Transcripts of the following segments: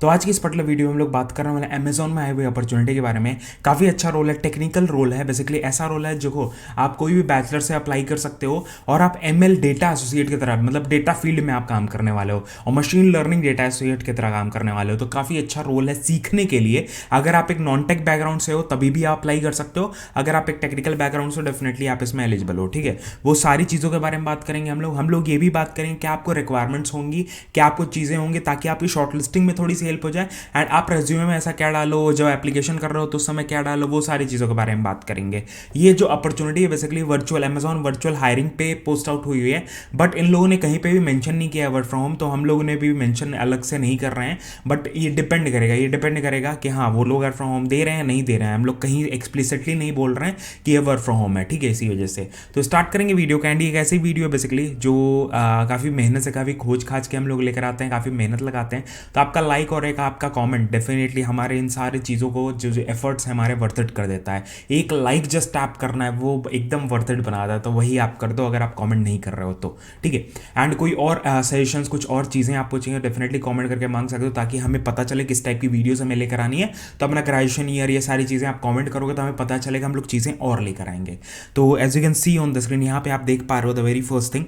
तो आज की इस पर्टिकुलर वीडियो में हम लोग बात करने वाले अमेजोन में आए हुए अपॉर्चुनिटी के बारे में। काफ़ी अच्छा रोल है, टेक्निकल रोल है, बेसिकली ऐसा रोल है जो आप कोई भी बैचलर से अप्लाई कर सकते हो और आप एमएल डेटा एसोसिएट की तरह, मतलब डेटा फील्ड में आप काम करने वाले हो और मशीन लर्निंग डेटा एसोसिएट की तरह काम करने वाले हो। तो काफ़ी अच्छा रोल है सीखने के लिए। अगर आप एक नॉन टेक बैकग्राउंड से हो तभी भी आप अप्लाई कर सकते हो, अगर आप एक टेक्निकल बैकग्राउंड से हो डेफिनेटली आप इसमें एलिजिबल हो। ठीक है, वो सारी चीज़ों के बारे में बात करेंगे हम लोग ये भी बात करेंगे क्या आपको रिक्वायरमेंट्स होंगी, क्या आपको चीज़ें होंगी ताकि आपकी शॉर्ट लिस्टिंग में थोड़ी सी हेल्प हो जाए, एंड आप रेज्यूमे में ऐसा क्या डालो, जब एप्लीकेशन कर रहे हो तो उस समय क्या डालो, वो सारी चीज़ों के बारे में बात करेंगे। ये जो अपॉर्चुनिटी है basically virtual Amazon virtual hiring पे पोस्ट आउट हुई है, बट इन लोगों ने कहीं पे भी मेंशन नहीं किया वर्क फ्रॉम होम, तो हम लोगों ने भी मेंशन अलग से नहीं कर रहे हैं। बट ये डिपेंड करेगा कि हाँ वो लोग वर्क फ्रॉम होम दे रहे हैं नहीं दे रहे हैं। हम लोग कहीं एक्सप्लिसिटली नहीं बोल रहे हैं कि ये वर्क फ्रॉम होम है, ठीक है। इसी वजह से तो स्टार्ट करेंगे वीडियो का। एंड एक ऐसी वीडियो बेसिकली जो काफ़ी मेहनत से, काफ़ी खोज खाज के हम लोग लेकर आते हैं, काफ़ी मेहनत लगाते हैं। तो आपका लाइक और एक आपका कमेंट डेफिनेटली हमारे इन सारी चीज़ों को जो जो एफर्ट्स हैं हमारे वर्थ इट कर देता है। एक लाइक जस्ट टैप करना है वो एकदम वर्थ इट बना देता है, तो वही आप कर दो अगर आप कमेंट नहीं कर रहे हो तो, ठीक है। एंड कोई और सजेशंस, कुछ और चीज़ें आपको चाहिए डेफिनेटली कमेंट करके मांग सकते हो, ताकि हमें पता चले किस टाइप की वीडियोस हमें लेकर आनी है। तो अपना ग्रेजुएशन ईयर, ये सारी चीज़ें आप कमेंट करोगे तो हमें पता चलेगा, हम लोग चीज़ें और लेकर आएंगे। तो as you can see on the screen यहाँ पे आप देख पा रहे हो द वेरी फर्स्ट थिंग,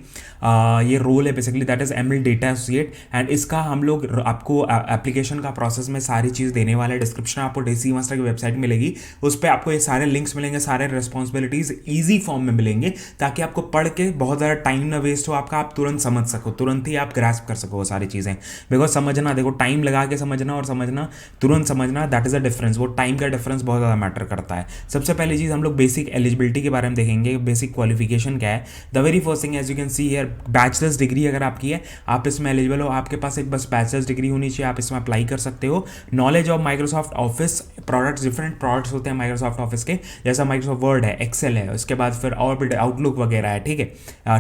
ये रोल है basically that is ML data associate. And इसका हम लोग आपको एप्लीकेशन का प्रोसेस में सारी चीज़ देने वाले हैं। डिस्क्रिप्शन आपको डेसी मास्टर की वेबसाइट मिलेगी, उस पर आपको ये सारे लिंक्स मिलेंगे, सारे रिस्पॉन्सिबिलिटीज ईजी फॉर्म में मिलेंगे, ताकि आपको पढ़ के बहुत ज़्यादा टाइम ना वेस्ट हो आपका, आप तुरंत समझ सको, तुरंत ही आप ग्रास्प कर सको वो सारी चीज़ें। बिकॉज समझना, देखो टाइम लगा के समझना और समझना तुरंत समझना, दैट इज अ डिफरेंस। वो टाइम का डिफरेंस बहुत ज़्यादा मैटर करता है। सबसे पहली चीज़ हम लोग बेसिक एलिजिबिलिटी के बारे में देखेंगे, बेसिक क्वालिफिकेशन क्या है। The very first thing as you can see here, bachelor's degree अगर आपकी है आप इसमें एलिजिबल हो। आपके पास एक बस बैचलर्स डिग्री होनी चाहिए, आप इसमें अप्लाई कर सकते हो। Knowledge of Microsoft office products, different products होते हैं माइक्रोसॉफ्ट ऑफिस के, जैसा माइक्रोसॉफ्ट वर्ड है, एक्सेल है, उसके बाद फिर और भी आउटलुक वगैरह है, ठीक है,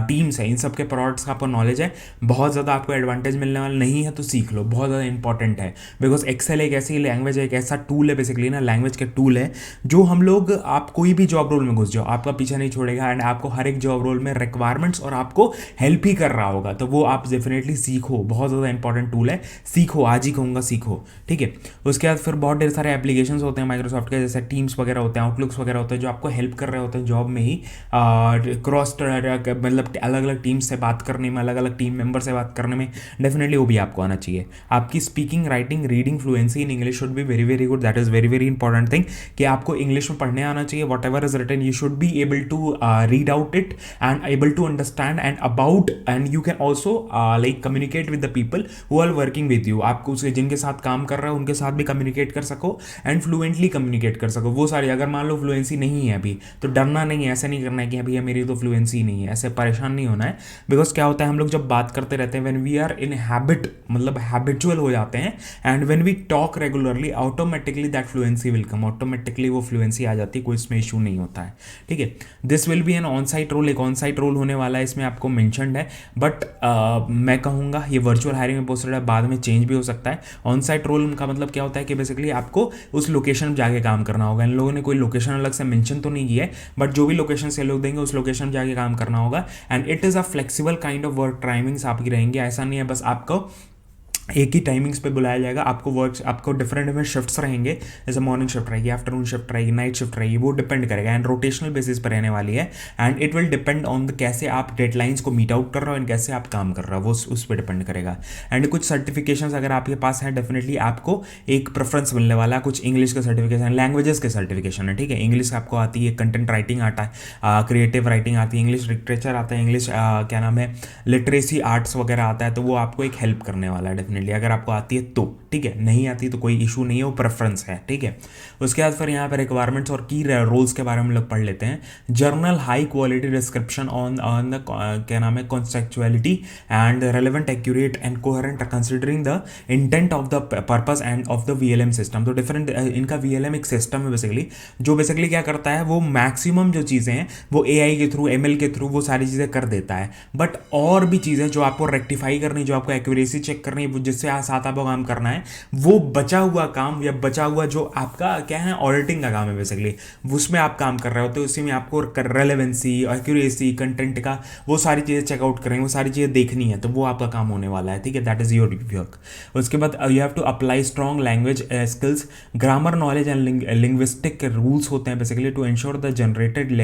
टीम्स है, इन सब के प्रोडक्ट्स का आपको नॉलेज है। बहुत ज़्यादा आपको एडवांटेज मिलने वाला नहीं है तो सीख लो, बहुत ज़्यादा इंपॉर्टेंट है। बिकॉज एक्सेल एक ऐसी लैंग्वेज है, एक ऐसा टूल है बेसिकली ना, लैंग्वेज के टूल है जो हम लोग, आप कोई भी जॉब रोल में घुस जाओ आपका पीछा नहीं छोड़ेगा, एंड आपको हर एक जॉब रोल में रिक्वायरमेंट्स और आपको हेल्प ही कर रहा होगा। तो वो आप डेफिनेटली सीखो, बहुत ज़्यादा इंपॉर्टेंट टूल है, सीखो, आज ही कहूँगा सीखो, ठीक है। उसके बाद फिर बहुत ढेर सारे एप्लीकेशंस होते हैं माइक्रोसॉफ्ट के, जैसे टीम्स वगैरह होते हैं, आउटलुक्स वगैरह होते हैं, जो आपको हेल्प कर रहे होते हैं जॉब में ही, क्रॉस मतलब अलग अलग टीम्स से बात करने में, अलग अलग टीम मेंबर से बात करने में, डेफिनेटली वो भी आपको आना चाहिए। आपकी speaking, writing, reading fluency in English should be very very good, that is very very important thing, कि आपको इंग्लिश में पढ़ने आना चाहिए। Whatever is written you should be able to read out it and able to understand and about, and you can also like communicate with the people who are working with you. आपको उसके जिनके साथ काम कर रहे हो उनके साथ भी कम्युनिकेट कर सको एंड फ्लुएंटली कम्युनिकेट कर सको। वो सारी, अगर मान लो फ्लुएंसी नहीं है अभी तो डरना नहीं है, ऐसा नहीं करना है कि अभी मेरी तो फ्लुएंसी नहीं है, ऐसे परेशान नहीं होना है। बिकॉज क्या होता है, हम लोग जब बात करते रहते हैं, when we are in habit, मतलब हैबिचुअल हो जाते हैं, and when we talk regularly automatically that fluency will come, automatically वो फ्लुएंसी आ जाती है, कोई इसमें इशू नहीं होता है, ठीक है। This will be an on site role, एक ऑन साइट रोल होने वाला है, इसमें आपको मेंशन्ड है। बट मैं कहूँगा ये वर्चुअल हायरिंग में पोस्टेड है, बाद में चेंज भी हो सकता है। ऑन साइट रोल का मतलब क्या होता है कि बेसिकली आपको उस लोकेशन में जाके काम करना होगा। इन लोगों ने कोई लोकेशन अलग से मेंशन तो नहीं किया है, बट जो भी लोकेशन से लोग देंगे उस लोकेशन में जाके काम करना होगा। And it is a flexible kind of work, timings आपकी रहेंगी, ऐसा नहीं है बस आपको एक ही टाइमिंग्स पे बुलाया जाएगा। आपको वर्क, आपको डिफरेंट शिफ्ट्स रहेंगे, जैसे मॉर्निंग शिफ्ट रहेगी, आफ्टरनून शिफ्ट रहेगी, नाइट शिफ्ट रहेगी, वो डिपेंड करेगा, एंड रोटेशनल बेसिस पर रहने वाली है। And it will depend on the कैसे आप डेडलाइंस को मीट आउट कर रहे हो एंड कैसे आप काम कर रहे हो, वो उस पर डिपेंड करेगा। एंड कुछ सर्टिफिकेशंस अगर आपके पास हैं, डेफिनेटली आपको एक प्रेफरेंस मिलने वाला है। कुछ इंग्लिश का सर्टिफिकेशन, लैंग्वेजेस के सर्टिफिकेशन है, ठीक है। इंग्लिश आपको आती है, कंटेंट राइटिंग आता है, क्रिएटिव राइटिंग आती है, इंग्लिश लिटरेचर आता है, इंग्लिश क्या नाम है, लिटरेसी आर्ट्स वगैरह आता है, तो वो आपको एक हेल्प करने वाला है डेफिनेटली, अगर आपको आती है तो, ठीक है। नहीं आती तो कोई इशू नहीं है, वो प्रेफरेंस है, ठीक है। उसके बाद फिर यहाँ पर रिक्वायरमेंट्स और की रोल्स के बारे में लोग पढ़ लेते हैं। Journal high quality description on the क्या नाम है, conceptuality and relevant, accurate and coherent considering the intent of the purpose and of the VLM system. तो डिफरेंट, इनका वीएलएम एक सिस्टम है बेसिकली, जो बेसिकली क्या करता है, वो मैक्सिमम जो चीज़ें हैं वो एआई के थ्रू, एमएल के थ्रू वो सारी चीज़ें कर देता है। बट और भी चीज़ें जो आपको रेक्टिफाई करनी, जो आपको एक्यूरेसी चेक करनी, जिससे साथ आपको काम करना है, वो बचा हुआ काम या बचा हुआ जो आपका क्या है ऑडिटिंग का काम है बेसिकली, उसमें आप काम कर रहे होते हो। उसी में आपको रेलेवेंसी, एक्यूरेसी, कंटेंट का वो सारी चीज़ें चेकआउट करेंगे, वो सारी चीज़ें देखनी है, तो वो आपका काम होने वाला है, ठीक है। That is your work. उसके बाद you have to apply strong language skills, grammar knowledge and linguistic rules होते हैं basically to ensure the generated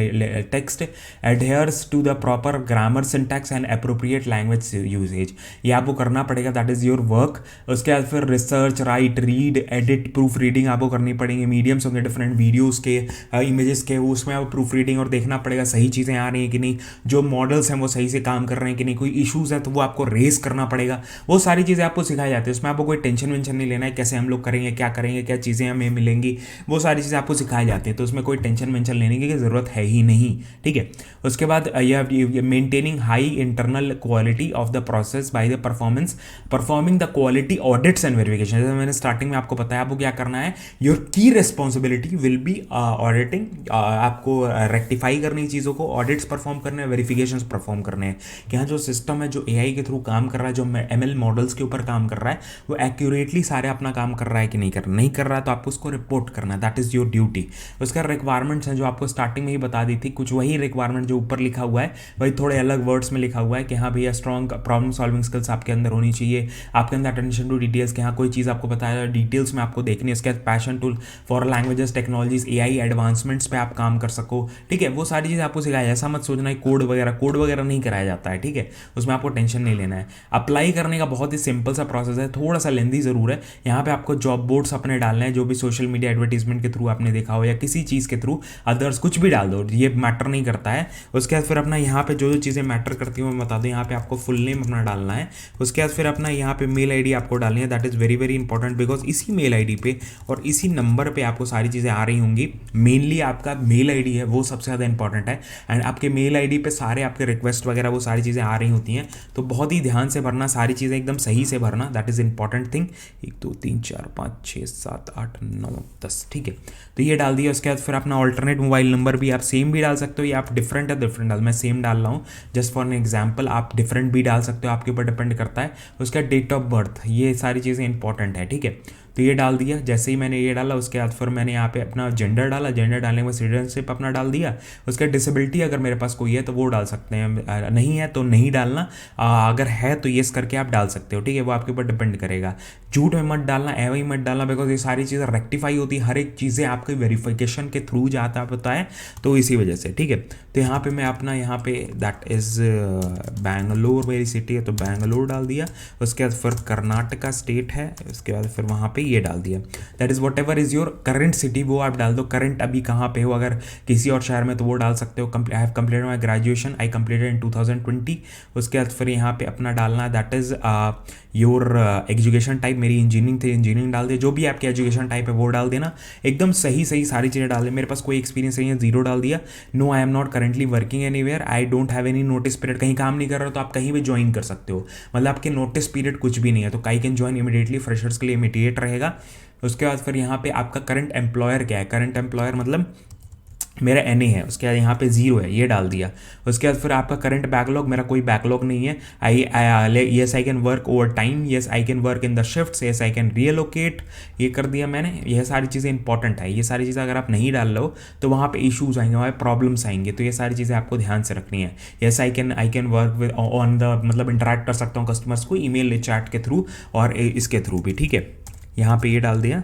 text adheres to the proper grammar, syntax and appropriate language usage. ये आपको करना पड़ेगा, that is your work. उसके बाद फिर research, right, read, edit, proof reading आपको करनी पड़ेंगी। मीडियम्स होंगे डिफरेंट वीडियोज़ के, इमेजेस के, उसमें आपको प्रूफ रीडिंग और देखना पड़ेगा सही चीज़ें आ रही हैं कि नहीं, जो मॉडल्स हैं वो सही से काम कर रहे हैं कि नहीं, कोई इशूज़ है तो वो आपको रेस करना पड़ेगा। वो सारी चीज़ें आपको सिखाई जाती है, उसमें आपको कोई टेंशन वेंशन नहीं लेना है, कैसे हम लोग करेंगे, क्या करेंगे, क्या चीज़ें हमें मिलेंगी, वो सारी चीज़ें आपको सिखाई जाती है, तो उसमें कोई टेंशन वेंशन लेने की ज़रूरत है ही नहीं, ठीक है। उसके बाद यह maintaining high internal quality of the process by the performing the quality audits and verification. जैसे मैंने स्टार्टिंग में आपको बताया, आपको क्या करना है, योर की रिस्पॉन्सिबिलिटी विल बी ऑडिटिंग, आपको रेक्टिफाई करनी चीज़ों को, ऑडिट्स परफॉर्म करने हैं, वेरिफिकेशन परफॉर्म करने हैं कि हाँ जो सिस्टम है, जो एआई के थ्रू काम कर रहा है, जो एमएल मॉडल्स के ऊपर काम कर रहा है, वो एक्यूरेटली सारे अपना काम कर रहा है कि नहीं कर रहा है, तो आपको उसको रिपोर्ट करना है, दैट इज़ योर ड्यूटी। उसका रिक्वायरमेंट्स हैं जो आपको स्टार्टिंग में ही बता दी थी, कुछ वही रिक्वायरमेंट जो ऊपर लिखा हुआ है, वही थोड़े अलग वर्ड्स में लिखा हुआ है कि हाँ भैया स्ट्रॉन्ग प्रॉब्लम सॉल्विंग स्किल्स आपके अंदर होनी चाहिए, आपके अंदर अटेंशन टू डिटेल्स, कि हाँ कोई चीज़ आपको बताया डिटेल्स में आपको देखनी है। उसके बाद passion to for languages, technologies, AI advancements पे आप काम कर सको, ठीक है। वो सारी चीज़ें आपको सिखाया, ऐसा मत सोचना है कोड वगैरह नहीं कराया जाता है, ठीक है, उसमें आपको टेंशन नहीं लेना है। अप्लाई करने का बहुत ही सिंपल सा प्रोसेस है, थोड़ा सा लेंदी ज़रूर है। यहाँ पे आपको जॉब बोर्ड्स अपने डालने हैं, जो भी सोशल मीडिया एडवर्टीजमेंट के थ्रू आपने देखा हो या किसी चीज़ के थ्रू, अदर्स कुछ भी डाल दो, ये मैटर नहीं करता है। उसके बाद फिर अपना यहाँ पे जो चीज़ें मैटर करती हैं मैं बता दूँ, यहाँ पे आपको फुल नेम अपना डालना है। उसके बाद फिर अपना यहाँ पे मेल आईडी आपको डालनी है, that is very very important, because इसी मेल आईडी पे और इसी नंबर पे आपको सारी चीज़ें आ रही होंगी। मेनली आपका मेल आईडी है वो सबसे ज़्यादा इंपॉर्टेंट है, एंड आपके मेल आईडी पे सारे आपके रिक्वेस्ट वगैरह वो सारी चीज़ें आ रही होती हैं, तो बहुत ही ध्यान से भरना, सारी चीज़ें एकदम सही से भरना, दैट इज़ इंपॉर्टेंट थिंग। 1 2 3 4 5 6 7 8 9 10, ठीक है, तो ये डाल दिया। उसके बाद फिर अपना ऑल्टरनेट मोबाइल नंबर भी आप सेम भी डाल सकते हो, या आप डिफरेंट डाल, मैं सेम डाल रहा हूँ जस्ट फॉर एन एग्जाम्पल, आप डिफरेंट भी डाल सकते हो, आपके ऊपर डिपेंड करता है। उसका डेट ऑफ बर्थ, ये सारी चीज़ें इंपॉर्टेंट है, ठीक है, तो ये डाल दिया। जैसे ही मैंने ये डाला, उसके बाद फिर मैंने यहाँ पे अपना जेंडर डाला, जेंडर डालने के बाद सिटीजनशिप अपना डाल दिया। उसके डिसेबिलिटी अगर मेरे पास कोई है तो वो डाल सकते हैं, नहीं है तो नहीं डालना, अगर है तो येस करके आप डाल सकते हो, ठीक है, वो आपके ऊपर डिपेंड करेगा। झूठ में मत डालना, एवं ही मत डालना, बिकॉज ये सारी चीज़ें रेक्टिफाई होती है, हर एक चीज़ें आपके वेरिफिकेशन के थ्रू जाता होता है, तो इसी वजह से, ठीक है। तो यहाँ पे मैं अपना यहाँ पे दैट इज़ बैंगलोर मेरी सिटी है, तो बैंगलोर डाल दिया। उसके बाद फिर कर्नाटका स्टेट है, उसके बाद फिर वहाँ पे ये डाल दिया, that is what ever is your current city, वो आप डाल दो, करंट अभी कहाँ पे हो, अगर किसी और शहर में तो वो डाल सकते हो। I have completed my graduation, I completed in 2020। उसके बाद फिर यहाँ पे अपना डालना that is your education type, मेरी इंजीनियरिंग थी, इंजीनियरिंग डाल दे, जो भी आपकी एजुकेशन टाइप है वो डाल देना, एकदम सही सारी चीज़ें डाल दे। मेरे पास कोई एक्सपीरियंस नहीं है, 0 डाल दिया। No I am not currently working anywhere, I don't have any notice period, कहीं काम नहीं कर रहा हो तो आप कहीं भी ज्वाइन कर सकते हो, मतलब आपके नोटिस पीरियड कुछ भी नहीं है, तो I can join immediately, freshers के लिए इमीडिएट रहेगा। उसके बाद फिर यहाँ पे आपका करंट एम्प्लॉयर क्या है, करंट एम्प्लॉयर मतलब मेरा एनए है, उसके बाद यहाँ पे 0 है, ये डाल दिया। उसके बाद फिर आपका करंट बैकलॉग, मेरा कोई बैकलॉग नहीं है। Yes I can work over time, yes I can work in the shifts, yes I can relocate, ये कर दिया मैंने। यह सारी चीज़ें इंपॉर्टेंट है, ये सारी चीज़ें अगर आप नहीं डाल लो तो वहाँ पे इशूज़ आएंगे, वहाँ पे प्रॉब्लम्स आएंगे, तो ये सारी चीज़ें आपको ध्यान से रखनी है। Yes I can work with on the, मतलब इंटरेक्ट कर सकता हूँ कस्टमर्स को ईमेल चैट के थ्रू और इसके थ्रू भी, ठीक है, यहाँ पे ये डाल दिया।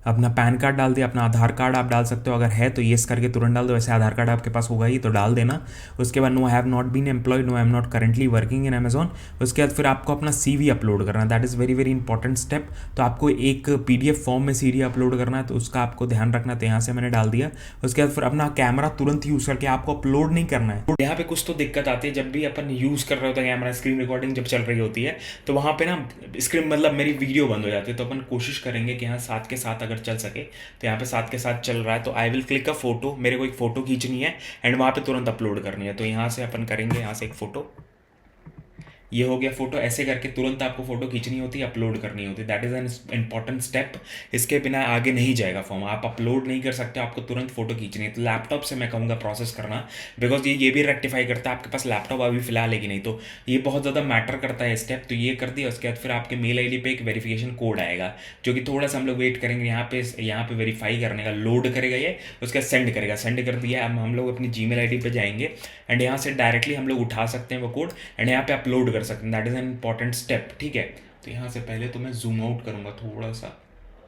अपना पैन कार्ड डाल दिया, अपना आधार कार्ड आप डाल सकते हो, अगर है तो येस करके तुरंत डाल दो, वैसे आधार कार्ड आपके पास होगा ही तो डाल देना। उसके बाद no have not been employed, no I am not currently working in Amazon. उसके बाद फिर आपको अपना CV अपलोड करना है, that is very very important step. तो आपको एक PDF फॉर्म में CV अपलोड करना है, तो उसका आपको ध्यान रखना, तो यहाँ से मैंने डाल दिया। उसके बाद फिर अपना कैमरा तुरंत यूज़ करके आपको अपलोड नहीं करना है। यहाँ पे कुछ तो दिक्कत आती है, जब भी अपन यूज़ कर रहे होते हैं कैमरा, स्क्रीन रिकॉर्डिंग जब चल रही होती है तो वहाँ पे ना स्क्रीन मतलब मेरी वीडियो बंद हो जाती है, तो अपन कोशिश करेंगे कि हाँ साथ के साथ अगर चल सके, तो यहाँ पे साथ के साथ चल रहा है, तो I will click a photo, मेरे को एक फ़ोटो खींचनी है एंड वहाँ पे तुरंत अपलोड करनी है, तो यहाँ से अपन करेंगे, यहाँ से एक फ़ोटो, ये हो गया फोटो। ऐसे करके तुरंत आपको फोटो खींचनी होती है, अपलोड करनी होती है। That is an important step. इसके बिना आगे नहीं जाएगा फॉर्म। आप अपलोड नहीं कर सकते, आपको तुरंत फोटो खींचनी है। तो लैपटॉप से मैं कहूँगा प्रोसेस करना, बिकॉज ये भी रेक्टिफाई करता है। आपके पास लैपटॉप अभी फिलहाल है कि नहीं, तो ये बहुत ज़्यादा मैटर करता है स्टेप। तो ये कर दिया, उसके बाद फिर आपके मेल आईडी पे एक वेरिफिकेशन कोड आएगा, जो कि थोड़ा सा हम लोग वेट करेंगे। यहाँ पे वेरीफाई करने का, लोड करेगा ये, उसके बाद सेंड करेगा। सेंड कर दिया, अब हम लोग अपनी जीमेल आईडी पे जाएंगे एंड यहाँ से डायरेक्टली हम लोग उठा सकते हैं वो कोड एंड यहाँ पे अपलोड कर सकते हैं। That is an important step, ठीक है। तो यहाँ से पहले तो मैं जूम आउट करूँगा थोड़ा सा,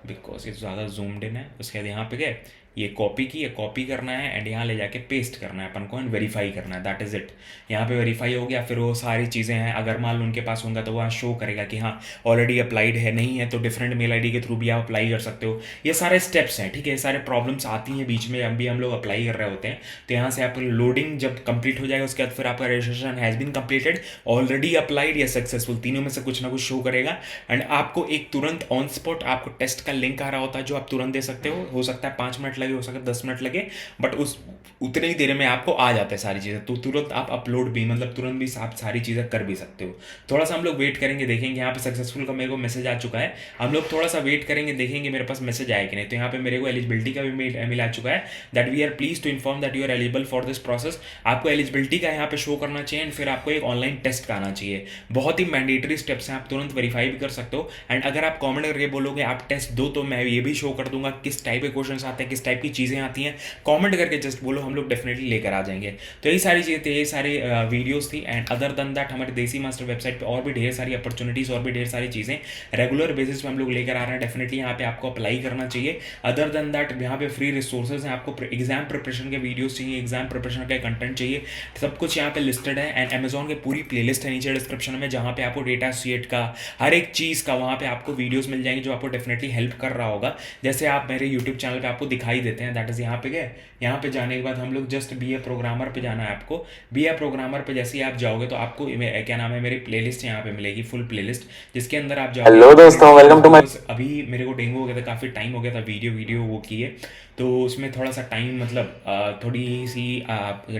बिकॉज ये ज़्यादा जूम्ड इन है। उसके बाद यहाँ पे गए, ये कॉपी की, ये कॉपी करना है एंड यहाँ ले जाके पेस्ट करना है अपन को एंड वेरीफाई करना है। That is it. यहाँ पे वेरीफाई हो गया। फिर वो सारी चीज़ें हैं, अगर मान लो उनके पास होगा तो वहाँ शो करेगा कि हाँ ऑलरेडी अप्लाइड है, नहीं है तो डिफरेंट मेल आईडी के थ्रू भी आप अप्लाई कर सकते हो। ये सारे स्टेप्स हैं, ठीक है। ये सारे प्रॉब्लम्स आती हैं बीच में, अभी हम लोग अप्लाई कर रहे होते हैं। तो यहाँ से आप लोडिंग जब कंप्लीट हो जाएगा, उसके बाद फिर आपका registration has been completed, already applied या सक्सेसफुल, तीनों में से कुछ ना कुछ शो करेगा एंड आपको एक तुरंत ऑन स्पॉट आपको टेस्ट का लिंक आ रहा होता है, जो आप तुरंत दे सकते हो सकता है 5 मिनट लगे, हो सकता है 10 मिनट लगे, बट उस उतने ही देर में आपको आ जाता है सारी चीज़ें। तो तुरंत आप अपलोड भी, मतलब तुरंत भी आप सारी चीज़ें कर भी सकते हो। थोड़ा सा हम लोग वेट करेंगे, देखेंगे। यहाँ पे सक्सेसफुल का मेरे को मैसेज आ चुका है, हम लोग थोड़ा सा वेट करेंगे, देखेंगे मेरे पास मैसेज आया कि नहीं। तो यहाँ पे मेरे को एलिजिबिलिटी का भी मेल आ चुका है, that we are please to inform that you are eligible for this process. आपको एलिजिबिलिटी का यहाँ पे शो करना चाहिए एंड फिर आपको एक ऑनलाइन टेस्ट का आना चाहिए। बहुत ही मैंडेटरी स्टेप्स हैं, आप तुरंत वेरीफाई भी कर सकते हो। एंड अगर आप कॉमेंट करके बोलोगे आप टेस्ट दो, तो मैं ये भी शो कर दूंगा किस टाइप के क्वेश्चन आते हैं, किस टाइप की चीज़ें आती हैं। कॉमेंट करके जस्ट बोलो, हम लोग डेफिनेटली लेकर आ जाएंगे। तो यही सारी चीज़ें थी, ये सारी वीडियोस थी। एंड अदर देन दैट हमारे देसी मास्टर वेबसाइट पे और भी ढेर सारी अपॉर्चुनिटीज़, और भी ढेर सारी चीज़ें रेगुलर बेसिस पे हम लोग लेकर आ रहे हैं। डेफिनेटली यहाँ पे आपको अप्लाई करना चाहिए। अदर देन दैट यहाँ पे फ्री रिसोर्सेज हैं, आपको एग्जाम प्रिपरेशन के वीडियोस चाहिए, एग्जाम प्रिपरेशन का कंटेंट चाहिए, सब कुछ यहाँ पे लिस्टेड है। एंड अमेजोन की पूरी प्लेलिस्ट है नीचे डिस्क्रिप्शन में, जहाँ पे आपको डेटा शीट का हर एक चीज़ का वहाँ पे आपको वीडियोस मिल जाएंगे, जो आपको डेफिनेटली हेल्प कर रहा होगा। जैसे आप मेरे यूट्यूब चैनल पे आपको दिखाई देते हैं। दैट इज़ यहाँ पे गए, यहाँ पे जाने के बाद हम लोग जस्ट बी ए प्रोग्रामर पे जाना है आपको। बी ए प्रोग्रामर पे जैसे ही आप जाओगे तो आपको क्या नाम है, मेरी प्लेलिस्ट यहाँ पे मिलेगी, फुल प्लेलिस्ट, जिसके अंदर आप जाओगे। हेलो दोस्तों, वेलकम टू माय। अभी मेरे को डेंगू हो गया था, काफ़ी टाइम हो गया था वीडियो वो किए, तो उसमें थोड़ा सा टाइम, मतलब थोड़ी सी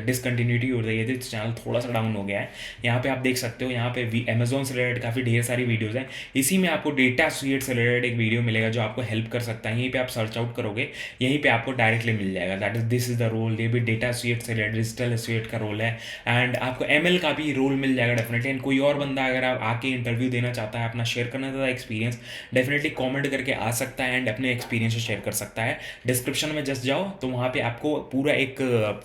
डिसकंटिन्यूटी हो रही है, चैनल थोड़ा सा डाउन हो गया है। यहाँ पे आप देख सकते हो, यहाँ पे अमेजोन से रिलेटेड काफ़ी ढेर सारी वीडियोज़ हैं। इसी में आपको डेटा शीट से रिलेटेड एक वीडियो मिलेगा जो आपको हेल्प कर सकता है। यहीं पे आप सर्च आउट करोगे, यहीं पे आपको डायरेक्टली मिल जाएगा। That is this is the role. ये भी डेटा शीट से रिलेटेड, डिजिटल शीट का रोल है। एंड आपको एमएल का भी रोल मिल जाएगा डेफिनेटली। एंड कोई और बंदा अगर आप आके इंटरव्यू देना चाहता है, अपना शेयर करना चाहता है एक्सपीरियंस, डेफिनेटली कॉमेंट करके आ सकता है एंड अपने एक्सपीरियंस शेयर कर सकता है। डिस्क्रिप्शन में जस्ट जाओ, तो वहाँ पे आपको पूरा एक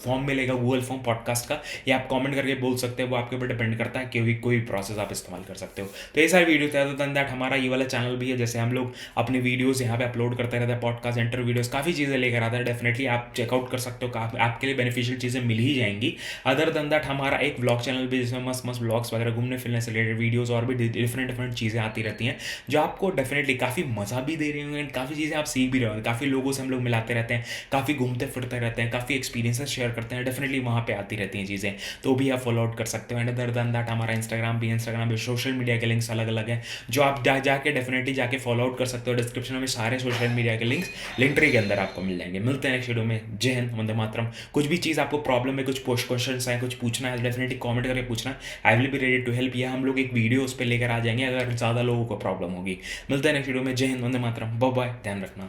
फॉर्म मिलेगा, गूगल फॉर्म पॉडकास्ट का, या आप कमेंट करके बोल सकते हो, वो आपके ऊपर डिपेंड करता है कि कोई प्रोसेस आप इस्तेमाल कर सकते हो। तो ये सारी वीडियो थे। अदर देन दैट हमारा ये वाला चैनल भी है, जैसे हम लोग अपने वीडियोस यहाँ पे अपलोड करते रहते हैं, पॉडकास्ट, इंटरव्यू वीडियोस, काफ़ी चीज़ें लेकर आता है। डेफिनेटली आप चेकआउट कर सकते हो, आपके लिए बेनिफिशियल चीज़ें मिल ही जाएंगी। अदर देन दैट हमारा एक व्लॉग चैनल भी, जिसमें मस्त मस्त व्लॉग्स वगैरह, घूमने फिरने से रिलेटेड वीडियोज़ और भी डिफरेंट चीज़ें आती रहती हैं, जो आपको डेफिनेटली काफ़ी मज़ा भी दे रही होंगी एंड काफ़ी चीज़ें आप सीख भी रहे होंगे। काफ़ी लोगों से हम लोग मिलाते रहते हैं, काफ़ी घूमते फिरते रहते हैं, काफ़ी एक्सपीरियंसेस शेयर करते हैं। डेफिनेटली वहाँ पे आती रहती हैं चीज़ें, तो भी आप फॉलो आउट कर सकते हो। एंड अदर देन दैट हमारा इंस्टाग्राम भी सोशल मीडिया के लिंक्स अलग अलग हैं, जो आप जाके डेफिनेटली जाके फॉलो आउट कर सकते हो। डिस्क्रिप्शन में सारे सोशल मीडिया के लिंक्स लिंक ट्री के अंदर आपको मिल जाएंगे। मिलते हैं नेक्स्ट वीडियो में। जय हिंद, वंदे मातरम। कुछ भी चीज़ आपको प्रॉब्लम है, कुछ क्वेश्चन है, कुछ पूछना है, डेफिनेटली कमेंट करके पूछना। I will be ready to help. या हम लोग एक वीडियो उस पर लेकर आ जाएंगे अगर ज़्यादा लोगों को प्रॉब्लम होगी। मिलते हैं नेक्स्ट वीडियो में। जय हिंद, वंदे मातरम, बाय बाय, ध्यान रखना।